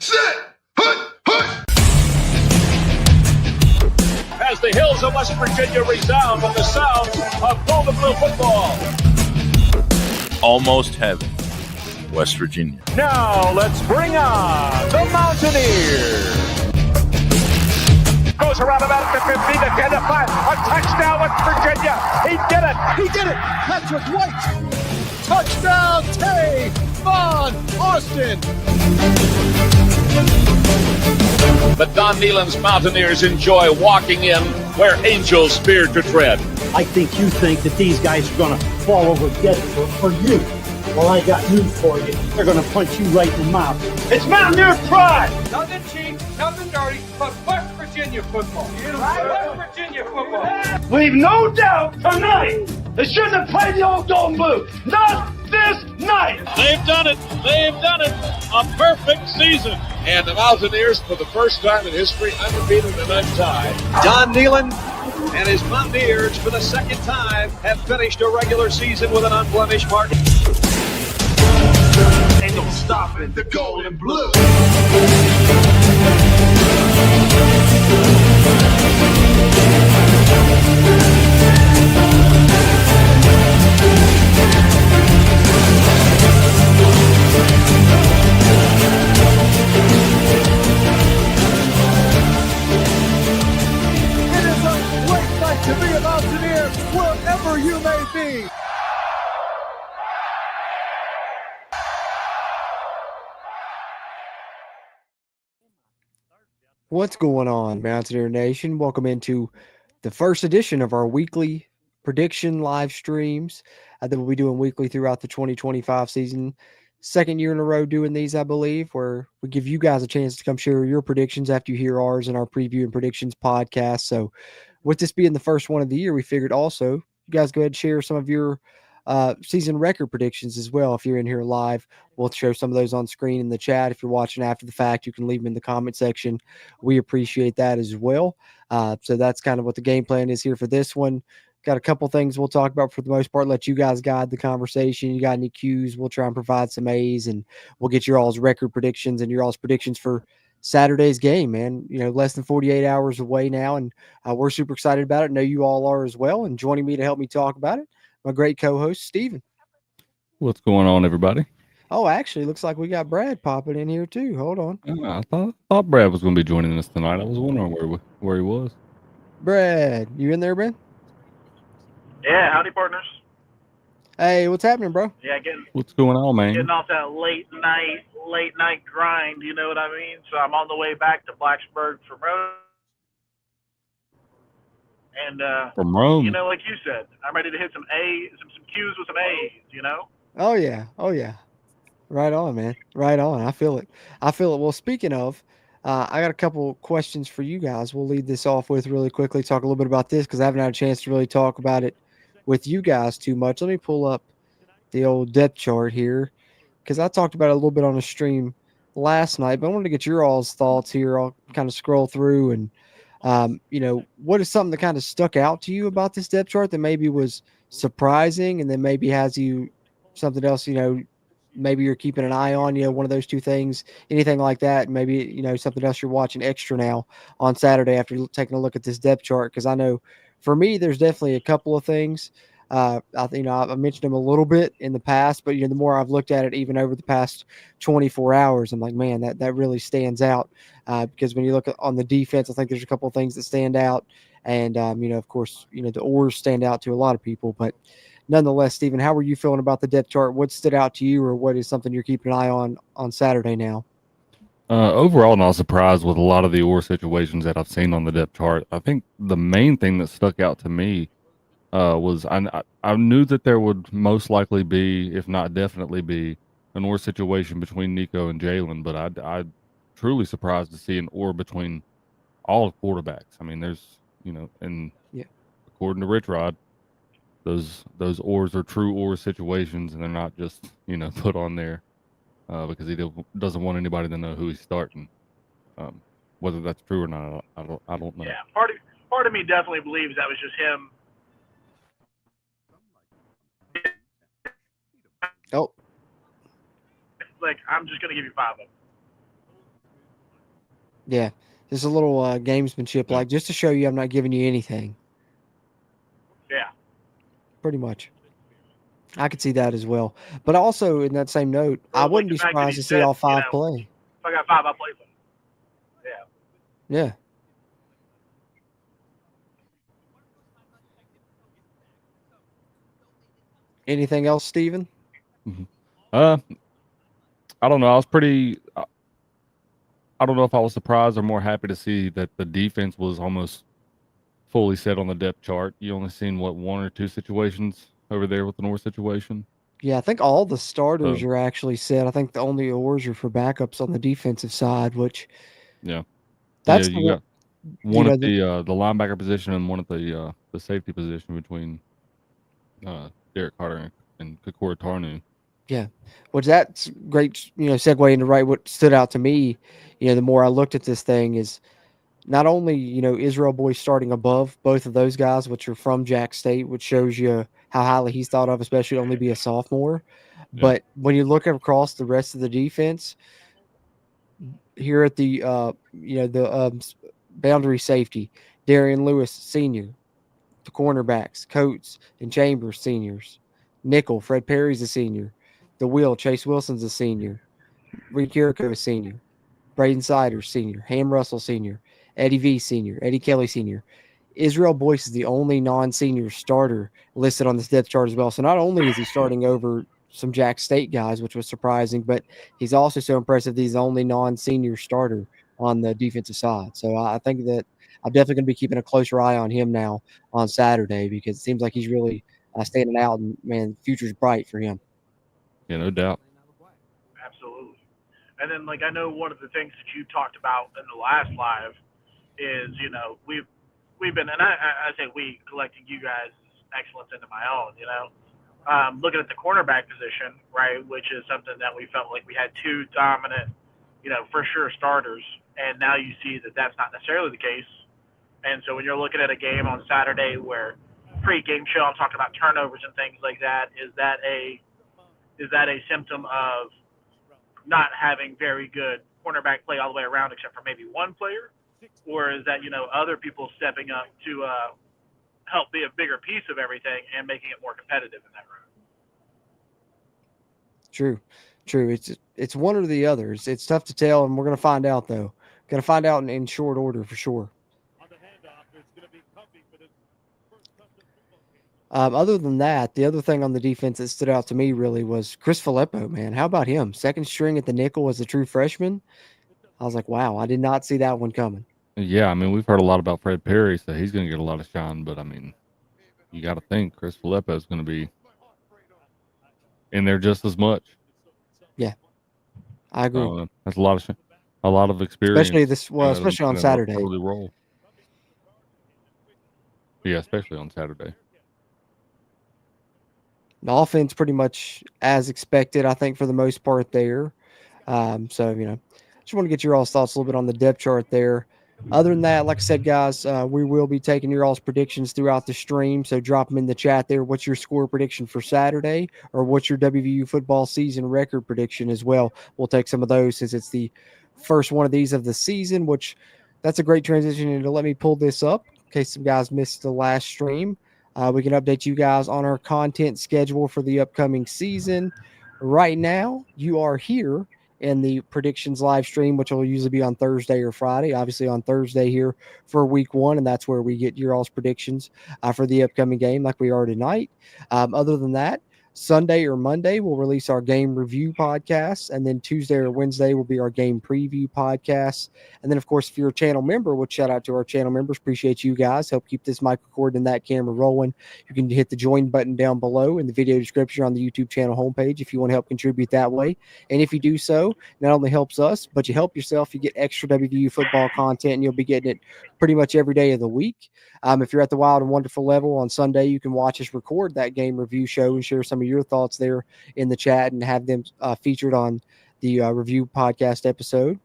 set, hut, hut. As the hills of West Virginia resound with the sound of Golden Blue football. Almost heaven, West Virginia. Now let's bring on the Mountaineers. Goes around about the 50, the 10, the 5. A touchdown, West Virginia. He did it. He did it. Patrick White. Touchdown, Tay Von Austin. The Don Nehlen's Mountaineers enjoy walking in where angels fear to tread. I think you think that these guys are going to fall over dead for you. Well, I got news for you. They're going to punch you right in the mouth. It's Mountaineer pride! Nothing cheap, nothing dirty, but West Virginia football. West Virginia football. Leave no doubt tonight. They shouldn't have played the old Golden Blue. Not this night. They've done it. They've done it. A perfect season. And the Mountaineers, for the first time in history, undefeated and untied. Don Nehlen and his Mountaineers, for the second time, have finished a regular season with an unblemished mark. Ain't no stopping the Golden Blue. It is a great night to be a Mountaineer wherever you may be. What's going on, Mountaineer Nation? Welcome into the first edition of our weekly prediction live streams that we'll be doing weekly throughout the 2025 season. Second year in a row doing these, I believe, where we give you guys a chance to come share your predictions after you hear ours in our preview and predictions podcast. So with this being the first one of the year, we figured also you guys go ahead and share some of your season record predictions as well. If you're in here live, we'll show some of those on screen in the chat. If you're watching after the fact, you can leave them in the comment section. We appreciate that as well. So that's kind of what the game plan is here for this one. Got a couple things we'll talk about for the most part, let you guys guide the conversation. You got any Q's, we'll try and provide some A's, and we'll get your all's record predictions and your all's predictions for Saturday's game, man. You know, less than 48 hours away now, and we're super excited about it. I know you all are as well. And joining me to help me talk about it, my great co-host, Steven. What's going on, everybody? Oh, actually, looks like we got Brad popping in here, too. Hold on. I thought Brad was going to be joining us tonight. I was wondering where he was. Brad, you in there, Ben? Yeah, howdy, partners. Hey, what's happening, bro? Yeah, What's going on, man? getting off that late night grind, you know what I mean? So I'm on the way back to Blacksburg from Rome. And From Rome. you know, like you said, I'm ready to hit some Q's with some A's, you know? Oh yeah. Right on, man. Right on. I feel it. Well, speaking of, I got a couple questions for you guys. We'll lead this off with really quickly, talk a little bit about this because I haven't had a chance to really talk about it with you guys too much. Let me pull up the old depth chart here because I talked about it a little bit on the stream last night, but I wanted to get your all's thoughts here. I'll kind of scroll through and you know, what is something that kind of stuck out to you about this depth chart that maybe was surprising and then maybe has you something else, you know, maybe you're keeping an eye on, you know, one of those two things, anything like that. Maybe, you know, something else you're watching extra now on Saturday after taking a look at this depth chart. Cause I know for me, there's definitely a couple of things. I mentioned them a little bit in the past, but, you know, the more I've looked at it, even over the past 24 hours, I'm like, man, that really stands out. Because when you look on the defense, I think there's a couple of things that stand out. And, you know, of course, you know, the oars stand out to a lot of people, but nonetheless, Stephen, how were you feeling about the depth chart? What stood out to you, or what is something you're keeping an eye on Saturday now? Overall, not surprised with a lot of the oar situations that I've seen on the depth chart. I think the main thing that stuck out to me was I knew that there would most likely be, if not definitely be, an oar situation between Nico and Jalen, but I truly surprised to see an oar between all quarterbacks. I mean, there's, you know, and according to Rich Rod, those oars are true oar situations, and they're not just, you know, put on there because he doesn't want anybody to know who he's starting. Whether that's true or not, I don't know. Yeah, part of me definitely believes that was just him. Oh. Like, I'm just going to give you 5 of them. Yeah, just a little gamesmanship, Yeah. like just to show you I'm not giving you anything. Yeah. Pretty much. I could see that as well. But also, in that same note, I Well, like wouldn't the be fact that surprised he to see said, all five play. if I got 5, I'll play with him. Yeah. Yeah. Anything else, Steven? I don't know. I was pretty. I don't know if I was surprised or more happy to see that the defense was almost fully set on the depth chart. You only seen what, one or two situations over there with the North situation. Yeah, I think all the starters So are actually set. I think the only oars are for backups on the defensive side, which yeah, that's the you one. got one at The, the linebacker position and one at the safety position between Derek Carter and Kakor Tarnu. yeah, which that's great. Segue into right. What stood out to me, the more I looked at this thing is not only Israel Boy starting above both of those guys, which are from Jack State, which shows you how highly he's thought of, especially to only be a sophomore. Yeah. But when you look across the rest of the defense, here at the boundary safety, Darian Lewis Sr., the cornerbacks, Coates and Chambers seniors, nickel Fred Perry's a senior, the wheel Chase Wilson's a senior, Reed Kiriko is senior, Braden Siders senior, Ham Russell senior, Eddie V senior, Eddie Kelly senior. Israel Boyce is the only non-senior starter listed on this depth chart as well. So not only is he starting over some Jack State guys, which was surprising, but he's also so impressive that he's the only non-senior starter on the defensive side. So I think that I'm definitely going to be keeping a closer eye on him now on Saturday because it seems like he's really standing out, and man, the future's bright for him. Yeah, no doubt. Absolutely. And then, like, I know one of the things that you talked about in the last live is, we've been, and I say we, collecting you guys' excellence into my own, looking at the cornerback position, right, which is something that we felt like we had two dominant, for sure starters, and now you see that that's not necessarily the case. And so when you're looking at a game on Saturday where pre-game show, I'm talking about turnovers and things like that, is that a symptom of not having very good cornerback play all the way around except for maybe one player? Or is that, other people stepping up to help be a bigger piece of everything and making it more competitive in that room? True. It's one or the other. It's tough to tell, and we're going to find out, though. Going to find out in short order for sure. Other than that, the other thing on the defense that stood out to me really was Chris Filippo, man. How about him? Second string at the nickel as a true freshman. I was like, wow, I did not see that one coming. Yeah, I mean, we've heard a lot about Fred Perry, so he's going to get a lot of shine. But I mean, you got to think Chris Filippo is going to be in there just as much. Yeah, I agree. That's a lot of experience, especially on Saturday. Early role. Yeah, especially on Saturday. The offense pretty much as expected, I think, for the most part there. So, just want to get your all's thoughts a little bit on the depth chart there. Other than that, like I said, guys, we will be taking your all's predictions throughout the stream. So drop them in the chat there. What's your score prediction for Saturday, or what's your WVU football season record prediction as well? We'll take some of those since it's the first one of these of the season, which that's a great transition into let me pull this up in case some guys missed the last stream. We can update you guys on our content schedule for the upcoming season. Right now, you are here in the predictions live stream, which will usually be on Thursday or Friday. Obviously on Thursday here for week one, and that's where we get your all's predictions for the upcoming game like we are tonight. Other than that, Sunday or Monday, we'll release our game review podcast, and then Tuesday or Wednesday will be our game preview podcast. And then, of course, if you're a channel member, we'll shout out to our channel members. Appreciate you guys. Help keep this mic record and that camera rolling. You can hit the join button down below in the video description on the YouTube channel homepage if you want to help contribute that way. And if you do so, not only helps us, but you help yourself. You get extra WVU football content, and you'll be getting it pretty much every day of the week. If you're at the Wild and Wonderful level on Sunday, you can watch us record that game review show and share some of your thoughts there in the chat and have them featured on the review podcast episode.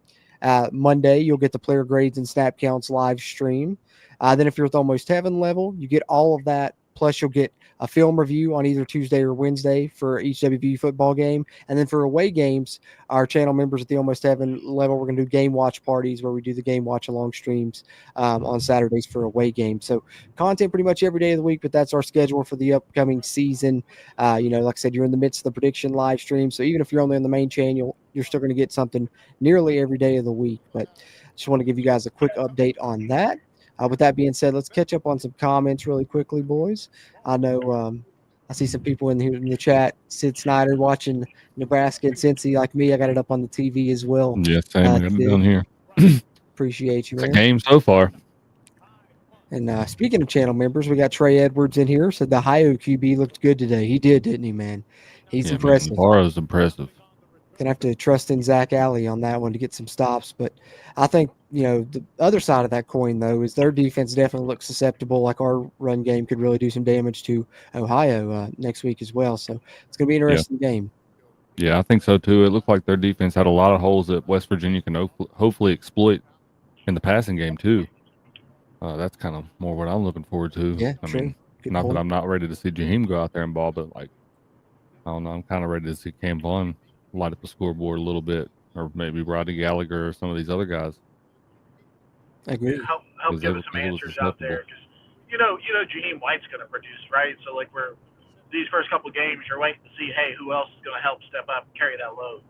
Monday, you'll get the player grades and snap counts live stream. Then if you're at the Almost Heaven level, you get all of that Plus, you'll get a film review on either Tuesday or Wednesday for each WVU football game. And then for away games, our channel members at the Almost Heaven level, we're going to do game watch parties where we do the game watch along streams on Saturdays for away games. So content pretty much every day of the week, but that's our schedule for the upcoming season. Like I said, you're in the midst of the prediction live stream. So even if you're only on the main channel, you're still going to get something nearly every day of the week. But I just want to give you guys a quick update on that. With that being said, let's catch up on some comments really quickly, boys. I know I see some people in here in the chat. Sid Snyder watching Nebraska and Cincy like me. I got it up on the TV as well. Yeah, same. I got it down here. Appreciate you, It's a man. game so far. And speaking of channel members, we got Trey Edwards in here. Said the Ohio QB looked good today. He didn't he, man? He's impressive. Navarro's impressive. Gonna have to trust in Zach Alley on that one to get some stops. But I think, the other side of that coin, though, is their defense definitely looks susceptible. Like our run game could really do some damage to Ohio next week as well. So it's going to be an interesting game. Yeah, I think so, too. It looked like their defense had a lot of holes that West Virginia can hopefully exploit in the passing game, too. That's kind of more what I'm looking forward to. Yeah, I true. mean, Good not point. that I'm not ready to see Jaheim go out there and ball, but, I don't know. I'm kind of ready to see Cam Vaughn light up the scoreboard a little bit, or maybe Rodney Gallagher or some of these other guys. Agreed. Help give us some answers out there, because Jaheim White's going to produce, right? So we're these first couple of games, you're waiting to see, hey, who else is going to help step up and carry that load.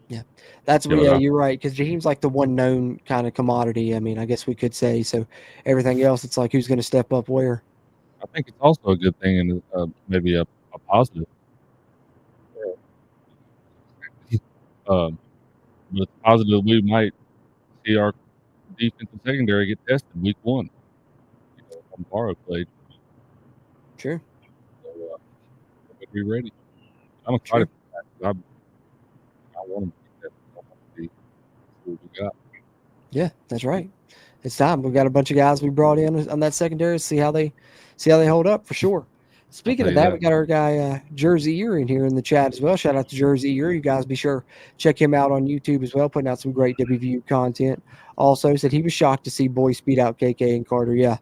Yeah, that's you're right, because Jaheim's like the one known kind of commodity. I mean, I guess we could say so. Everything else, it's like who's going to step up where. I think it's also a good thing and maybe a positive. But it's positive we might see our defensive secondary get tested week 1. Navarro played. Sure. So we'll be ready. I'm excited for that. I want to see what we got. Yeah, that's right. It's time. We've got a bunch of guys we brought in on that secondary. See how they hold up for sure. Speaking of that, we got our guy Jersey Ear in here in the chat as well. Shout out to Jersey Ear. You guys be sure check him out on YouTube as well, putting out some great WVU content. Also said he was shocked to see boys speed out KK and Carter. Yeah,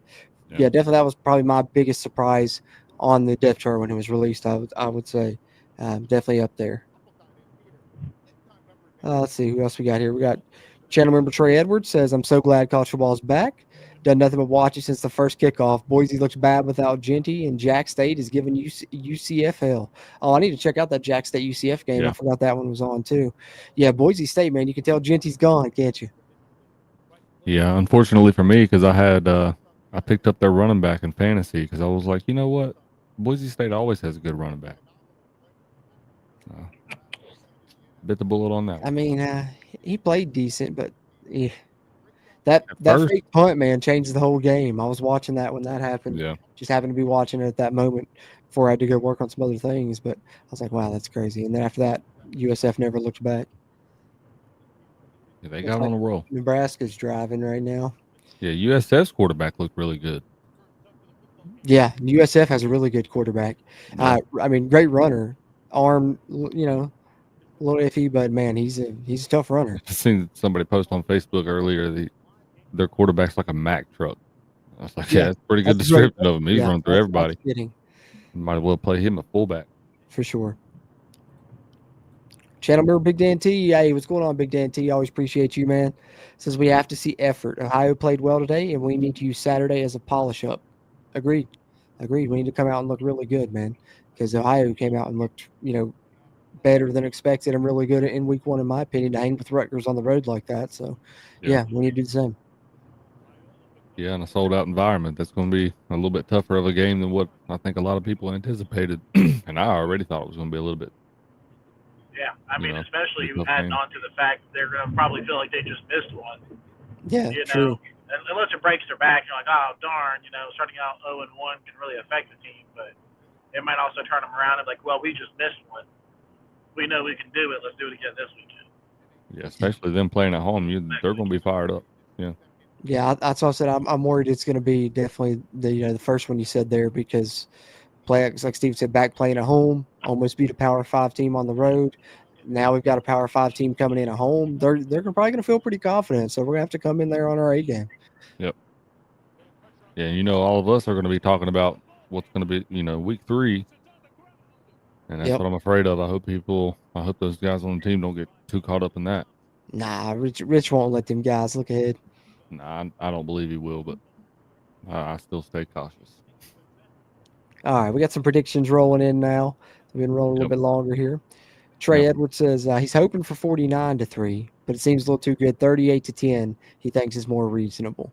definitely. That was probably my biggest surprise on the depth chart when it was released. I would say definitely up there. Let's see who else we got here. We got channel member Trey Edwards says, I'm so glad college football is back. Done nothing but watch it since the first kickoff. Boise looks bad without Genty, and Jack State is giving UCF hell. Oh, I need to check out that Jack State UCF game. Yeah. I forgot that one was on too. Yeah, Boise State, man. You can tell Genty's gone, can't you? Yeah, unfortunately for me, because I had I picked up their running back in fantasy because I was like, you know what, Boise State always has a good running back. Bit the bullet on that one. I mean, he played decent, but that fake punt, man, changed the whole game. I was watching that when that happened. Yeah. Just happened to be watching it at that moment before I had to go work on some other things. But I was like, wow, that's crazy. And then after that, USF never looked back. Yeah, they got on a roll. Nebraska's driving right now. Yeah, USF's quarterback looked really good. Yeah, USF has a really good quarterback. Yeah. I mean, great runner. Arm, a little iffy, but man, he's a tough runner. I seen somebody post on Facebook earlier their quarterback's like a Mack truck. I was like, yeah, that's pretty good description of him. He's running through everybody. Might as well play him at fullback. For sure. Channel member Big Dan T. Hey, what's going on, Big Dan T? Always appreciate you, man. Says we have to see effort. Ohio played well today, and we need to use Saturday as a polish up. Agreed. We need to come out and look really good, man, because Ohio came out and looked, better than expected and really good in week 1, in my opinion, to hang with Rutgers on the road like that. So, yeah, we need to do the same. Yeah, in a sold-out environment, that's going to be a little bit tougher of a game than what I think a lot of people anticipated, and I already thought it was going to be a little bit. Yeah, I mean, especially adding on to the fact they're going to probably feel like they just missed one. Yeah, true. Unless it breaks their back, you're like, oh, darn, starting out 0-1 can really affect the team, but it might also turn them around and like, well, we just missed one. We know we can do it. Let's do it again this weekend. Yeah, especially them playing at home, they're going to be fired up. Yeah. Yeah, that's what I said. I'm worried it's going to be definitely the first one you said there, because like Steve said, back playing at home, almost beat a Power 5 team on the road. Now we've got a Power 5 team coming in at home. They're probably going to feel pretty confident, so we're going to have to come in there on our A game. Yep. Yeah, all of us are going to be talking about what's going to be, week 3. And that's Yep. what I'm afraid of. I hope those guys on the team don't get too caught up in that. Nah, Rich won't let them guys look ahead. Nah, I don't believe he will, but I still stay cautious. All right, we got some predictions rolling in now. We've been rolling a little bit longer here. Trey Edwards says he's hoping for 49-3, but it seems a little too good. 38-10, he thinks is more reasonable.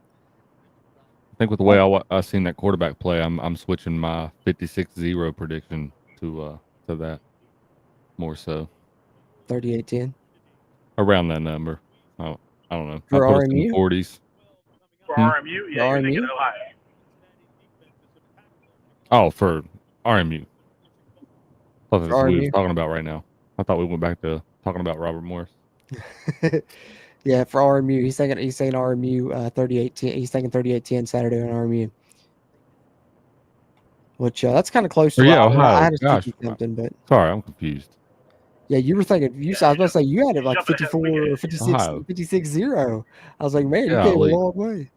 I think with the way I seen that quarterback play, I'm switching my 56-0 prediction to that more so. 38-10? Around that number. I don't know. For I put us in the RMU? 40s. For RMU, yeah, For you're thinking RMU? Ohio. Oh, for RMU. I thought that's what we were RMU? talking about right now. I thought we went back to talking about Robert Morris. Yeah, for RMU, he's saying RMU 38-10. He's thinking 38-10 Saturday on RMU. Which that's kind of close to Ohio. I had a Gosh, sneaky something, but sorry, I'm confused. yeah, you were thinking I was about to say you had it like Jumping ahead 54 or 56, Ohio. 56-0. I was like, man, you came a long way.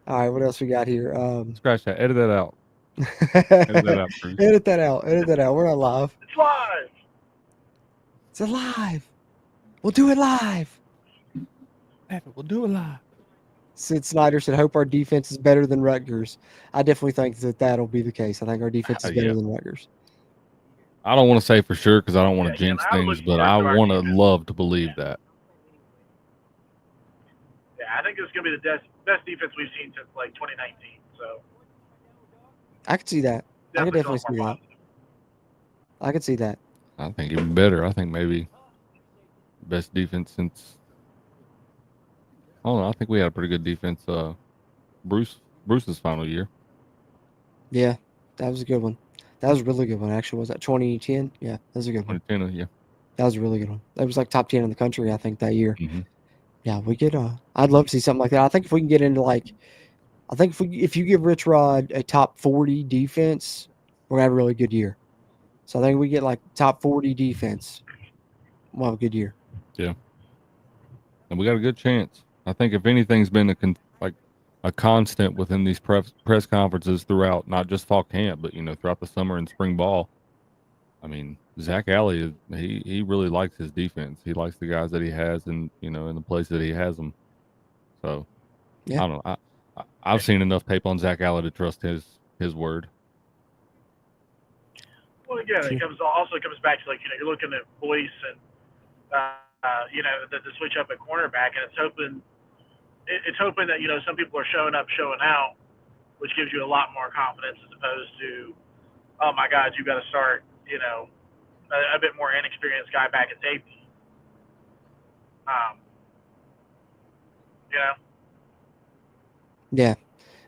All right, what else we got here? Scratch that. Edit that out. Edit that out, Bruce. Edit that out. Edit that out. We're not live. It's live. It's alive. We'll do it live. We'll do it live. Sid Snyder said, hope our defense is better than Rutgers. I definitely think that'll be the case. I think our defense is better than Rutgers. I don't want to say for sure because I don't want to jinx I'm things, looking but forward I to our want to defense. love to believe that. Yeah, I think it's going to be the best defense we've seen since like 2019. So I could see that. I could definitely see that. positive. I could see that. I think even better. I think maybe best defense since. I don't know. I think we had a pretty good defense. Bruce's final year. Yeah, that was a good one. That was a really good one, actually. Was that 2010? Yeah, that was a good one. 2010, yeah. That was a really good one. That was like top 10 in the country, I think, that year. Mm-hmm. Yeah, we get. I'd love to see something like that. I think if we can get into if you give Rich Rod a top 40 defense, we're gonna have a really good year. So I think we get like top 40 defense, we'll have a good year. Yeah, and we got a good chance. I think if anything's been a constant within these press conferences throughout, not just fall camp, but throughout the summer and spring ball. I mean, Zach Alley, he really likes his defense. He likes the guys that he has, and in the place that he has them. So yeah. I don't know. I've seen enough tape on Zach Alley to trust his word. Well, again, it also comes back to you're looking at Boyce and the switch up at cornerback, and it's hoping that some people are showing up, showing out, which gives you a lot more confidence as opposed to, oh my God, you got to start a bit more inexperienced guy back at safety.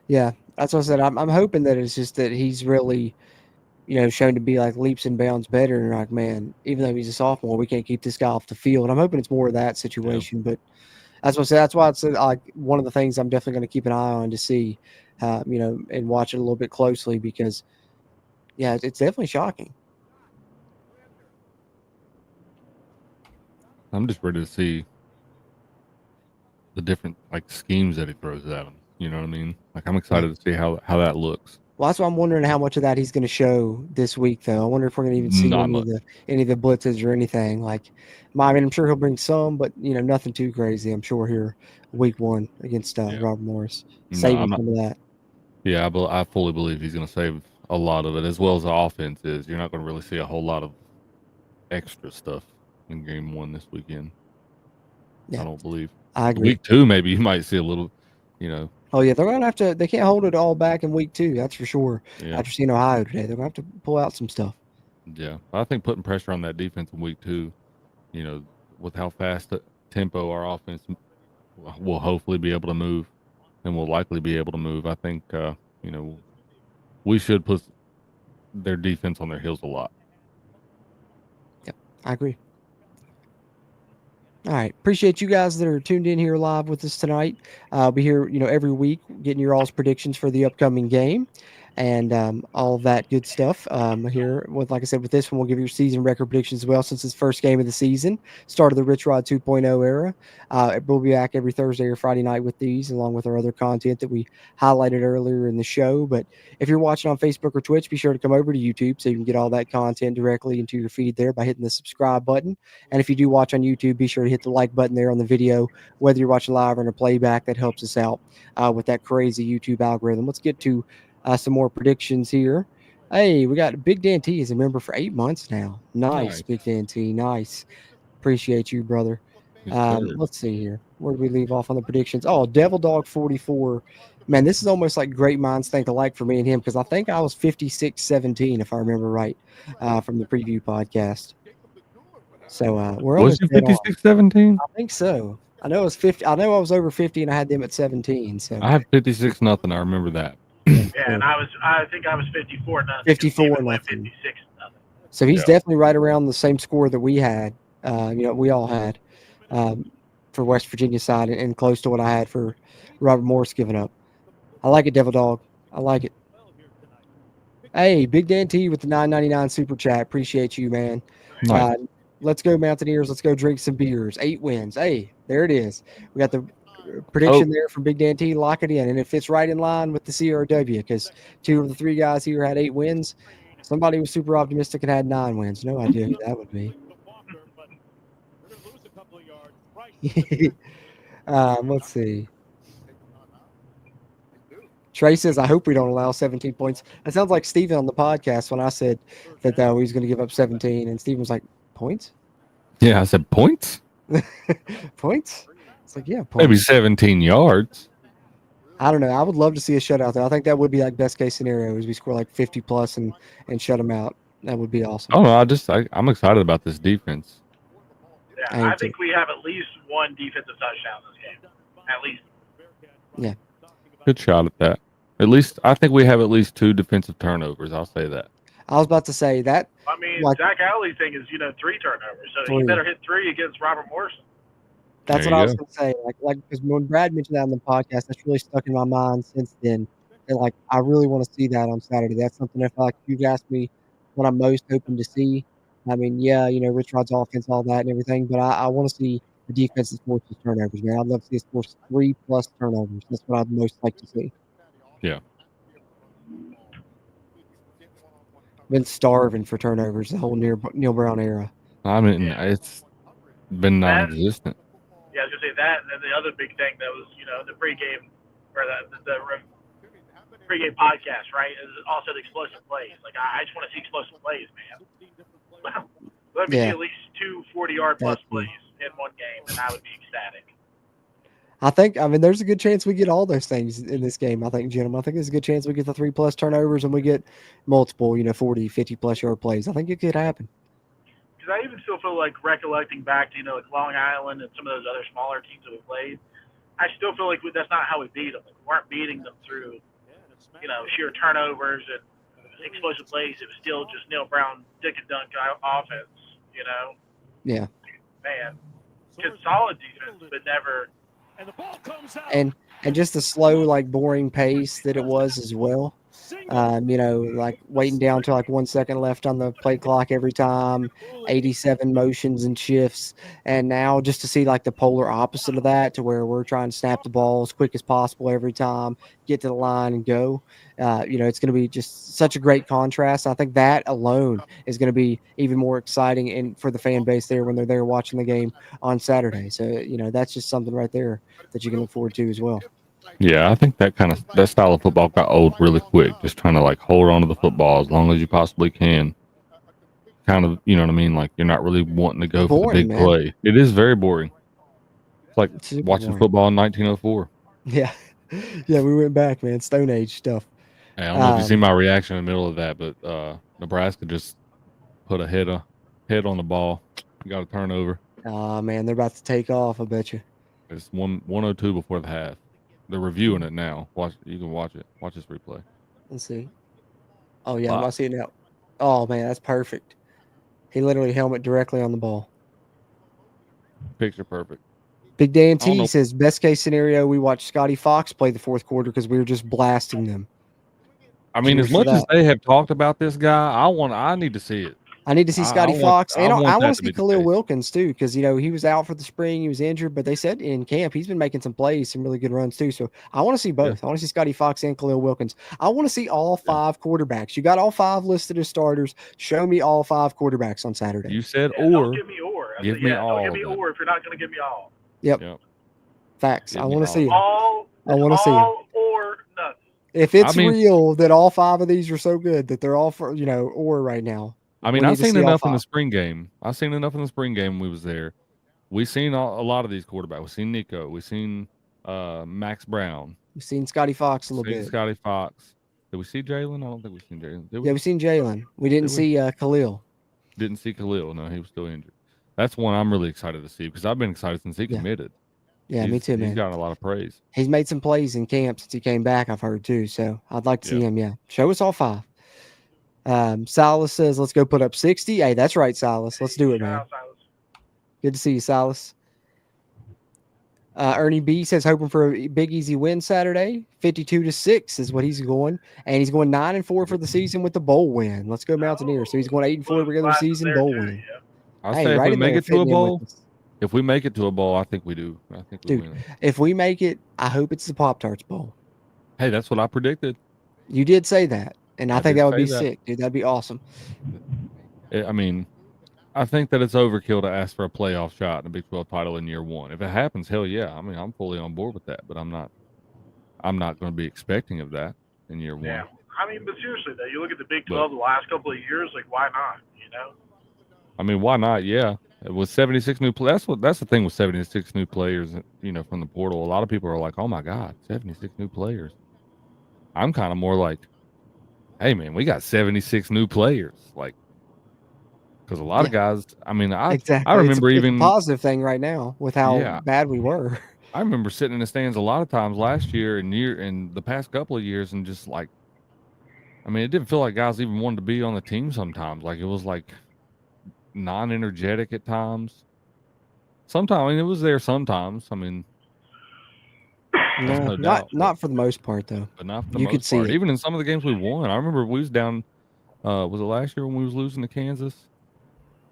Yeah. That's what I said. I'm hoping that it's just that he's really, shown to be like leaps and bounds better. And like, man, even though he's a sophomore, we can't keep this guy off the field. I'm hoping it's more of that situation. Yeah. But that's what I said. That's why it's one of the things I'm definitely going to keep an eye on to see, and watch it a little bit closely because, yeah, it's definitely shocking. I'm just ready to see the different schemes that he throws at him. You know what I mean? I'm excited to see how that looks. Well, that's why I'm wondering how much of that he's going to show this week, though. I wonder if we're going to even see any of the blitzes or anything. I'm sure he'll bring some, but nothing too crazy. I'm sure here, week 1 against Robert Morris, saving some of that. Yeah, I fully believe he's going to save a lot of it, as well as the offense is. You're not going to really see a whole lot of extra stuff in game 1 this weekend. Yeah. I don't believe. I agree. Week 2, maybe you might see a little, Oh yeah, they're gonna have to. They can't hold it all back in week 2. That's for sure. Yeah. After seeing Ohio today, they're gonna have to pull out some stuff. Yeah, I think putting pressure on that defense in week 2, with how fast tempo our offense will hopefully be able to move, and will likely be able to move. I think we should put their defense on their heels a lot. Yep, I agree. All right. Appreciate you guys that are tuned in here live with us tonight. I'll be here, every week getting your all's predictions for the upcoming game. and all of that good stuff here. With, like I said, with this one, we'll give your season record predictions as well, since it's first game of the season, start of the Rich Rod 2.0 era. We'll be back every Thursday or Friday night with these, along with our other content that we highlighted earlier in the show. But if you're watching on Facebook or Twitch, be sure to come over to YouTube so you can get all that content directly into your feed there by hitting the subscribe button. And if you do watch on YouTube, be sure to hit the like button there on the video, whether you're watching live or in a playback. That helps us out with that crazy YouTube algorithm. Let's get to some more predictions here. Hey, we got Big Dan T as a member for 8 months now. Nice. Big Dan T. Nice. Appreciate you, brother. Let's see here. Where did we leave off on the predictions? Oh, Devil Dog 44. Man, this is almost like great minds think alike for me and him, because I think I was 56-17, if I remember right, from the preview podcast. So we're was you 56-17? I think so. I know it was 50. I know I was over 50, and I had them at 17. So I have 56-0. I remember that. Yeah, and I think I was 54-0. 54-0. 56-0. So he's definitely right around the same score that we had. We all had for West Virginia side, and close to what I had for Robert Morris giving up. I like it, Devil Dog. I like it. Hey, Big Dan T with the $9.99 super chat. Appreciate you, man. Nice. Let's go, Mountaineers. Let's go drink some beers. 8 wins. Hey, there it is. We got the prediction there from Big Dan T. Lock it in. And it fits right in line with the CRW, because 2 of the 3 guys here had 8 wins. Somebody was super optimistic and had 9 wins. No idea who that would be. Let's see. Trey says, I hope we don't allow 17 points. That sounds like Steven on the podcast when I said that he was going to give up 17. And Steven was like, points? Yeah, I said points? Points? It's like, yeah, points. Maybe 17 yards. I don't know. I would love to see a shutout there. I think that would be like best case scenario, is we score like 50 plus and shut them out. That would be awesome. Oh, no, I'm excited about this defense. Yeah, I think we have at least one defensive touchdown this game. At least. Yeah. Good shot at that. At least, I think we have at least 2 defensive turnovers. I'll say that. I was about to say that. I mean, Zach Alley thing is, 3 turnovers. So he better hit 3 against Robert Morrison. That's what I was going to say. Like, because when Brad mentioned that on the podcast, that's really stuck in my mind since then. And I really want to see that on Saturday. That's something if you've asked me what I'm most hoping to see. I mean, Rich Rod's offense, all that and everything, but I want to see the defense that forces turnovers, man. I'd love to see us force 3+ turnovers. That's what I'd most like to see. Yeah. Been starving for turnovers the whole Neil Brown era. I mean, it's been non-existent. Yeah, I was going to say that, and then the other big thing that was, the pregame, or the pregame podcast, right, is also the explosive plays. I just want to see explosive plays, man. Let me see at least 2 40-yard plus plays in one game, and I would be ecstatic. I mean, there's a good chance we get all those things in this game. I think, gentlemen, there's a good chance we get the 3+ turnovers and we get multiple, 40, 50+ yard plays. I think it could happen. Because I even still feel like recollecting back to, like Long Island and some of those other smaller teams that we played, I still feel like that's not how we beat them. We weren't beating them through, sheer turnovers and explosive plays. It was still just Neil Brown, dick and dunk offense, Yeah. Man, just solid defense, but never. And just the slow, boring pace that it was as well. Waiting down to 1 second left on the play clock every time, 87 motions and shifts. And now just to see the polar opposite of that, to where we're trying to snap the ball as quick as possible every time, get to the line and go. It's going to be just such a great contrast. I think that alone is going to be even more exciting and for the fan base there when they're there watching the game on Saturday. So, that's just something right there that you can look forward to as well. Yeah, I think that style of football got old really quick. Just trying to hold on to the football as long as you possibly can. Kind of, you know what I mean? You're not really wanting to go for the big play. It is very boring. It's like watching football in 1904. Yeah. Yeah, we went back, man. Stone Age stuff. I don't know if you see my reaction in the middle of that, but Nebraska just put a head on the ball. Got a turnover. Oh, man, they're about to take off, I bet you. It's 102 before the half. They're reviewing it now. You can watch it. Watch this replay. Let's see. Oh, yeah, I'm seeing it now. Oh, man, that's perfect. He literally helmet directly on the ball. Picture perfect. Big Dan T says, best case scenario, we watch Scotty Fox play the fourth quarter because we were just blasting them. I mean, Cheers as for much as that. they have talked about this guy, I need to see it. I need to see Scotty Fox, and I want to see be the Khalil case. Wilkins too, because he was out for the spring, he was injured, but they said in camp he's been making some plays, some really good runs too. So I want to see both. I want to see Scotty Fox and Khalil Wilkins. I want to see all 5 quarterbacks. You got all 5 listed as starters. Show me all 5 quarterbacks on Saturday. You said Don't give me or. I give said, me yeah, all. Don't give me or if you're not going to give me all. Yep. Facts. Give I me want to see it. All. I want to see it. All or nothing. If it's real that all 5 of these are so good that they're all for or right now. I mean, I've seen enough in the spring game. I've seen enough in the spring game when we was there. We've seen a lot of these quarterbacks. We've seen Nico. We've seen Max Brown. We've seen Scotty Fox a little bit. Scotty Fox. Did we see Jalen? I don't think we've seen Jalen. Yeah, we've seen Jalen. We didn't see Khalil. Didn't see Khalil. No, he was still injured. That's one I'm really excited to see because I've been excited since he committed. Yeah, me too, man. He's gotten a lot of praise. He's made some plays in camp since he came back, I've heard too. So I'd like to see him. Yeah. Show us all 5. Silas says, let's go put up 60. Hey, that's right, Silas. Let's do it, man. Good to see you, Silas. Ernie B says, hoping for a big, easy win Saturday. 52-6 is what he's going. And he's going 9-4 for the season with the bowl win. Let's go Mountaineers. So he's going 8-4 regular season, bowl win. I'll say if we make it to a bowl, if we make it to a bowl, I think we do. I think we win. If we make it, I hope it's the Pop-Tarts Bowl. Hey, that's what I predicted. You did say that. And I think that would be sick, dude. That'd be awesome. I mean, I think that it's overkill to ask for a playoff shot in a Big 12 title in year 1. If it happens, hell yeah. I mean, I'm fully on board with that, but I'm not going to be expecting of that in year 1. Yeah. I mean, but seriously though, you look at the Big 12 the last couple of years, like why not? I mean, why not? Yeah. With 76 new players, that's the thing with 76 new players, from the portal. A lot of people are like, "Oh my God, 76 new players." I'm kind of more like, "Hey man, we got 76 new players." Like, because a lot of guys. I mean, I remember it's a positive thing right now with how bad we were. I remember sitting in the stands a lot of times last year and the past couple of years, and just like, I mean, it didn't feel like guys even wanted to be on the team sometimes. Like it was like non-energetic at times. Sometimes, I mean, it was there sometimes. I mean, no, not for the most part though. But not for the most part. Even in some of the games we won. I remember we was down. Was it last year when we was losing to Kansas?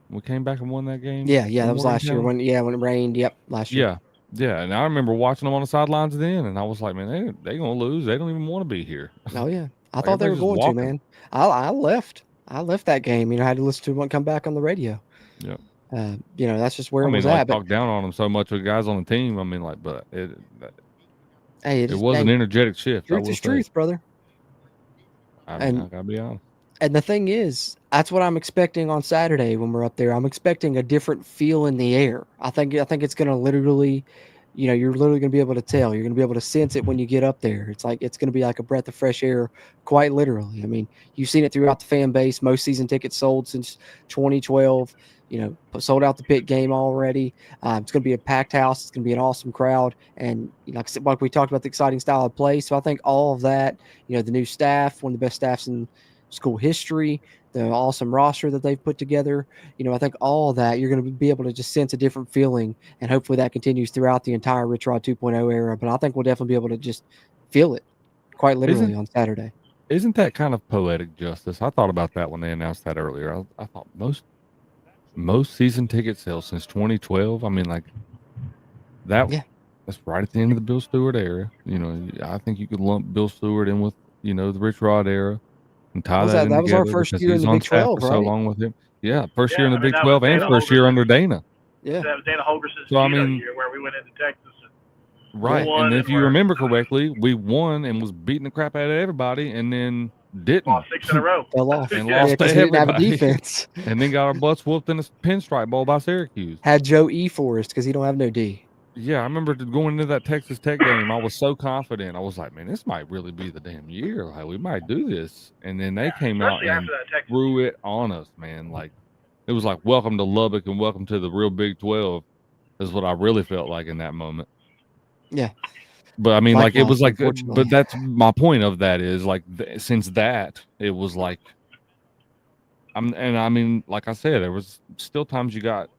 We came back and won that game. Yeah, that was last year when it rained. Yep, last year. Yeah, and I remember watching them on the sidelines then, and I was like, man, they gonna lose. They don't even want to be here. Oh yeah, I thought they were going to, man. I left. I left that game. I had to listen to one come back on the radio. Yeah. That's just where it was I at. talk down on them so much with guys on the team. I mean, like, but it was an energetic shift. Truth is truth, brother. I gotta be honest. And the thing is, that's what I'm expecting on Saturday when we're up there. I'm expecting a different feel in the air. I think it's going to literally, you're literally going to be able to tell. You're going to be able to sense it when you get up there. It's going to be like a breath of fresh air, quite literally. I mean, you've seen it throughout the fan base. Most season tickets sold since 2012. Sold out the pit game already. It's going to be a packed house. It's going to be an awesome crowd. And like I said, like we talked about the exciting style of play. So I think all of that, the new staff, one of the best staffs in school history, the awesome roster that they've put together. I think all of that, you're going to be able to just sense a different feeling, and hopefully that continues throughout the entire Rich Rod 2.0 era. But I think we'll definitely be able to just feel it quite literally on Saturday. Isn't that kind of poetic justice? I thought about that when they announced that earlier. I thought most season ticket sales since 2012. I mean, like that. Yeah. That's right at the end of the Bill Stewart era. I think you could lump Bill Stewart in with the Rich Rod era. And tie that was our first year in the Big 12, right? So long with him. Yeah, first year in the Big 12 and first year under Dana. Yeah, that was Dana Holgerson's year where we went into Texas. Right, and if you remember correctly, we won and was beating the crap out of everybody, and then didn't. Lost 6 in a row. Fell off. And lost to everybody. Didn't have a defense. And then got our butts whooped in a pinstripe bowl by Syracuse. Had Joe E. Forrest because he don't have no D. Yeah, I remember going into that Texas Tech game. I was so confident. I was like, man, this might really be the damn year. Like, we might do this. And then they came out and threw it on us, man. Like, it was like, welcome to Lubbock and welcome to the real Big 12 is what I really felt like in that moment. Yeah. But, I mean, like, it was like, but that's my point of that is, like, since that, it was like, and I mean, like I said, there was still times you got,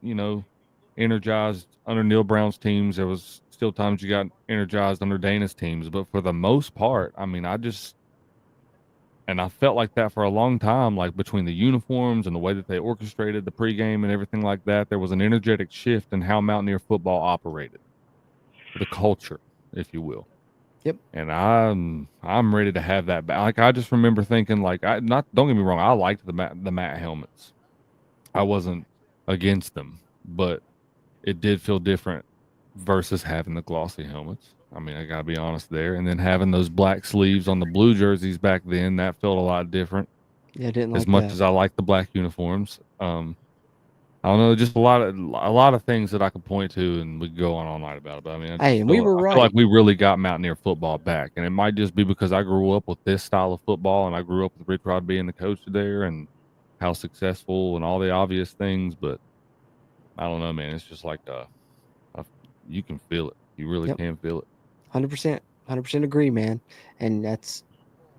energized under Neil Brown's teams. There was still times you got energized under Dana's teams, but for the most part, I mean, And I felt like that for a long time, like between the uniforms and the way that they orchestrated the pregame and everything like that, there was an energetic shift in how Mountaineer football operated, the culture, if you will. Yep. And I'm ready to have that back. Like I just remember thinking, like don't get me wrong, I liked the matte helmets. I wasn't against them, but it did feel different versus having the glossy helmets. I mean, I gotta be honest there. And then having those black sleeves on the blue jerseys back then, that felt a lot different. Yeah, I didn't like As much that. as I like the black uniforms, I don't know, just a lot of things that I could point to, and we could go on all night about it. But I mean, Hey, and we were I right. feel like we really got Mountaineer football back, and it might just be because I grew up with this style of football, and I grew up with Rich Rod being the coach there, and how successful and all the obvious things. But I don't know, man. It's just like you can feel it. You really can feel it. 100% agree, man. And that's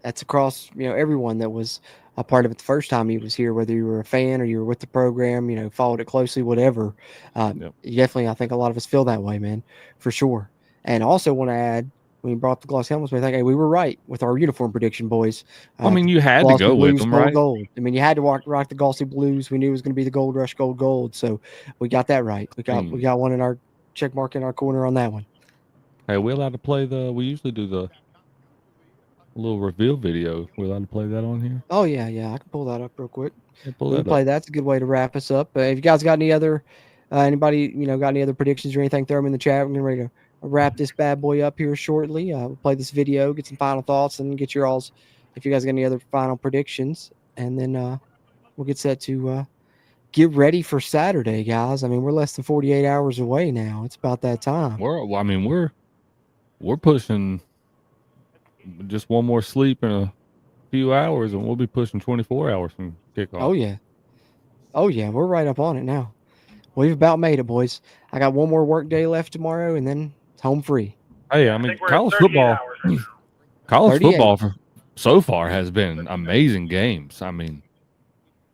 across, everyone that was a part of it the first time he was here, whether you were a fan or you were with the program, followed it closely, whatever. You definitely, I think a lot of us feel that way, man, for sure. And also want to add, when you brought the gloss helmets, we think, hey, we were right with our uniform prediction, boys. I mean, you had to go with them, right? Gold. I mean, you had to rock the glossy blues. We knew it was going to be the Gold Rush, gold. So we got that right. We got one in our check mark in our corner on that one. Hey, we're allowed to play we usually do the little reveal video. We're allowed to play that on here? Oh, yeah. I can pull that up real quick. Yeah, That's a good way to wrap us up. If you guys got any other, anybody, got any other predictions or anything, throw them in the chat. We're getting ready to wrap this bad boy up here shortly. We'll play this video, get some final thoughts, and get your all's, if you guys got any other final predictions. And then we'll get set to get ready for Saturday, guys. I mean, we're less than 48 hours away now. It's about that time. We're pushing just one more sleep in a few hours, and we'll be pushing 24 hours from kickoff. Oh yeah, we're right up on it now. We've about made it, boys. I got one more work day left tomorrow, and then it's home free. Hey, I mean, college football so far has been amazing games. I mean,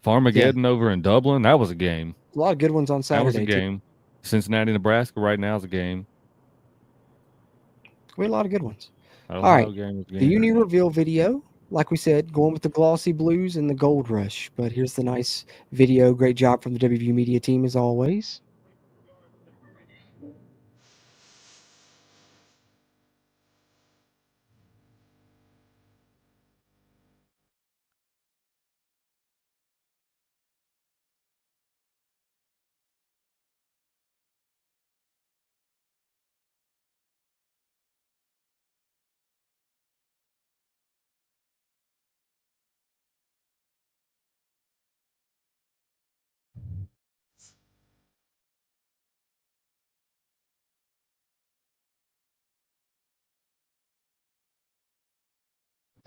Farmageddon over in Dublin, that was a game. A lot of good ones on Saturday. That was a game. Cincinnati, Nebraska right now is a game. We had a lot of good ones. All right. The uni reveal video, like we said, going with the glossy blues and the gold rush. But here's the nice video. Great job from the WVU media team as always.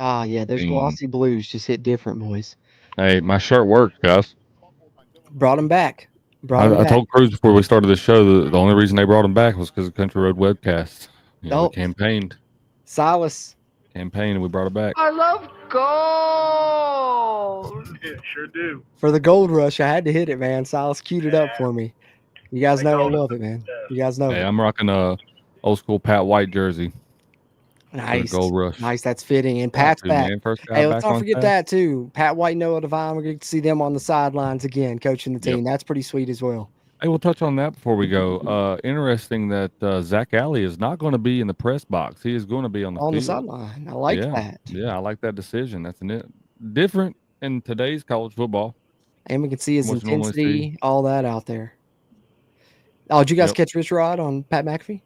Ah, yeah, those glossy blues just hit different, boys. Hey, my shirt worked, guys. Brought them back. I told Cruz before we started the show that the only reason they brought him back was because of Country Road webcasts. We campaigned. Silas. And we brought it back. I love gold. Yeah, sure do. For the gold rush, I had to hit it, man. Silas queued it up for me. You guys know I love it, man. You guys know it. I'm rocking a old school Pat White jersey. Nice. Gold Rush. Nice, that's fitting. And Pat's back. Hey, let's not forget that, too. Pat White, Noah Devine, we're going to see them on the sidelines again, coaching the team. That's pretty sweet as well. Hey, we'll touch on that before we go. Interesting that Zach Alley is not going to be in the press box. He is going to be on the field. The sideline. I like that. Yeah, I like that decision. That's different in today's college football. And we can see his intensity, all that out there. Oh, did you guys catch Rich Rod on Pat McAfee?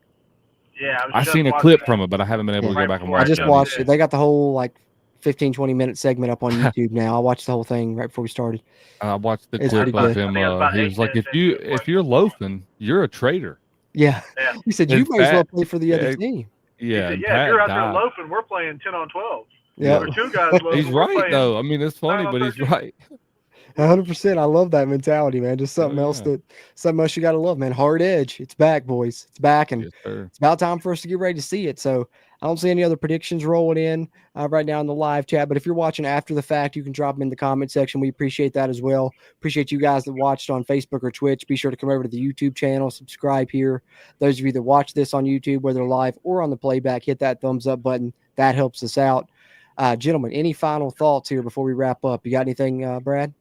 Yeah, I've seen a clip from it, but I haven't been able to go back and watch it. I just watched it. They got the whole 15, 20-minute segment up on YouTube now. I watched the whole thing right before we started. I watched the clip of him. He was like, if you're loafing, you're a traitor. Yeah. He said, you may as well play for the other team. Yeah. He said, if you're out there loafing, we're playing 10 on 12. Yeah. Or two guys loafing. He's right, though. I mean, it's funny, but he's right. 100%. I love that mentality, man. Just something else you got to love, man. Hard edge. It's back, boys. It's back, and it's about time for us to get ready to see it. So I don't see any other predictions rolling in right now in the live chat. But if you're watching after the fact, you can drop them in the comment section. We appreciate that as well. Appreciate you guys that watched on Facebook or Twitch. Be sure to come over to the YouTube channel, subscribe here. Those of you that watch this on YouTube, whether live or on the playback, hit that thumbs up button. That helps us out. Gentlemen, any final thoughts here before we wrap up? You got anything, Brad?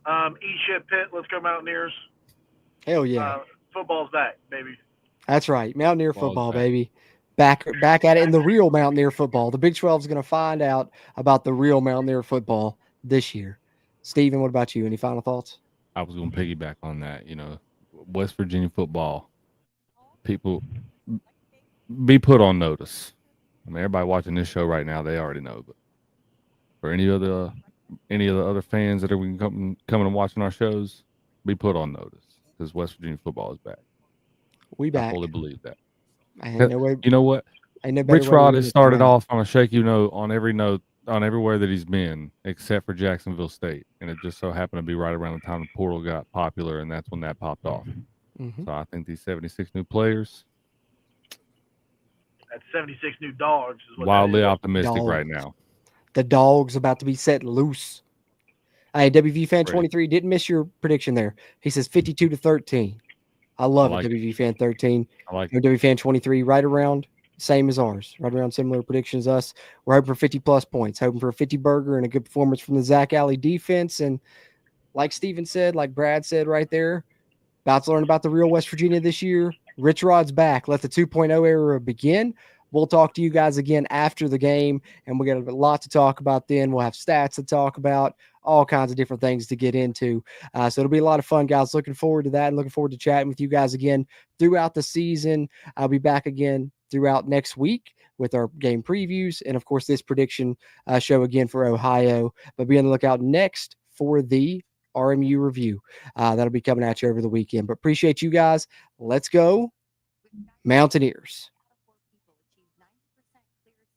Eat shit, Pitt. Let's go Mountaineers. Hell yeah. Football's back, baby. That's right. Mountaineer football, back. baby. Back at it in the real Mountaineer football. The Big 12 is going to find out about the real Mountaineer football this year. Steven, what about you? Any final thoughts? I was going to piggyback on that. West Virginia football, people be put on notice. I mean, everybody watching this show right now, they already know. But for any of the other fans that are coming and watching our shows, be put on notice because West Virginia football is back. We back. I fully believe that. Ain't no way, you know what? ain't no better Rich way to Rod win has it started than that. off on a shaky note on everywhere that he's been, except for Jacksonville State, and it just so happened to be right around the time the portal got popular, and that's when that popped off. Mhm. So I think these 76 new players, That's 76 new dogs. Is what wildly that is. optimistic Dogs. right now. The dog's about to be set loose. Hey, WV fan Ready. 23 didn't miss your prediction there. He says 52-13. I love like it, WV fan 13. I like WV fan 23, right around same as ours, right around similar predictions as us. We're hoping for 50 plus points, hoping for a 50 burger and a good performance from the Zach Alley defense. And like Steven said, like Brad said right there, about to learn about the real West Virginia this year. Rich Rod's back. Let the 2.0 era begin. We'll talk to you guys again after the game, and we got a lot to talk about then. We'll have stats to talk about, all kinds of different things to get into. So it'll be a lot of fun, guys. Looking forward to that and looking forward to chatting with you guys again throughout the season. I'll be back again throughout next week with our game previews and, of course, this prediction show again for Ohio. But be on the lookout next for the RMU review. That'll be coming at you over the weekend. But appreciate you guys. Let's go Mountaineers.